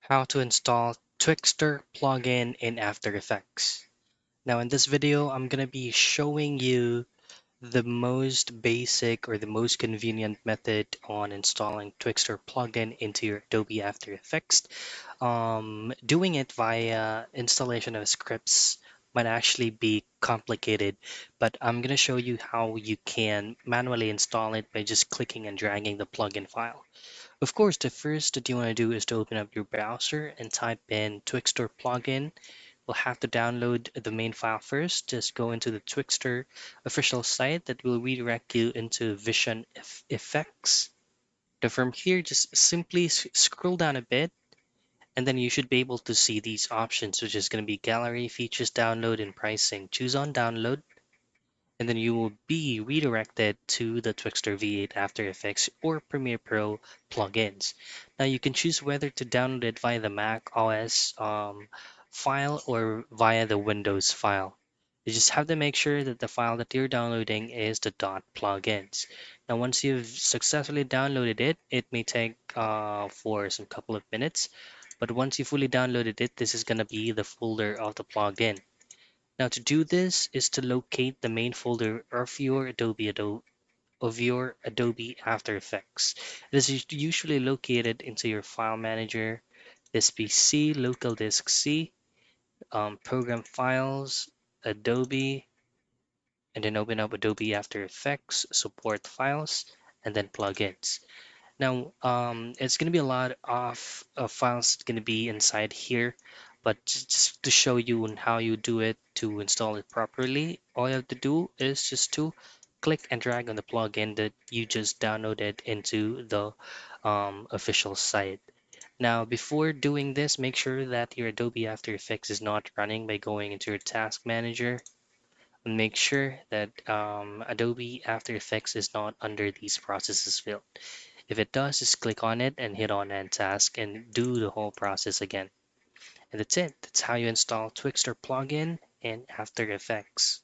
How to install Twixtor plugin in After Effects. Now in this video, I'm going to be showing you the most basic or the most convenient method on installing Twixtor plugin into your Adobe After Effects. Doing it via installation of scripts might actually be complicated, but I'm going to show you how you can manually install it by just clicking and dragging the plugin file. Of course, the first that you want to do is to open up your browser and type in Twixtor plugin. We'll have to download the main file first. Just go into the Twixtor official site that will redirect you into Vision Effects. So from here, just simply scroll down a bit, and then you should be able to see these options, which is going to be Gallery, Features, Download, and Pricing. Choose on Download, and then you will be redirected to the Twixtor V8 After Effects or Premiere Pro plugins. Now you can choose whether to download it via the Mac OS file or via the Windows file. You just have to make sure that the file that you're downloading is the .plugins. Now once you've successfully downloaded it, it may take for some couple of minutes, but once you fully downloaded it, this is going to be the folder of the plugin. Now to do this is to locate the main folder of your Adobe After Effects. It is usually located into your file manager, SPC, local disk C, program files, Adobe, and then open up Adobe After Effects, support files, and then plugins. Now, it's going to be a lot of files going to be inside here, but just to show you on how you do it to install it properly, all you have to do is just to click and drag on the plugin that you just downloaded into the official site. Now, before doing this, make sure that your Adobe After Effects is not running by going into your task manager. And make sure that Adobe After Effects is not under these processes field. If it does, just click on it and hit on End Task and do the whole process again. And that's it. That's how you install Twixtor plugin in After Effects.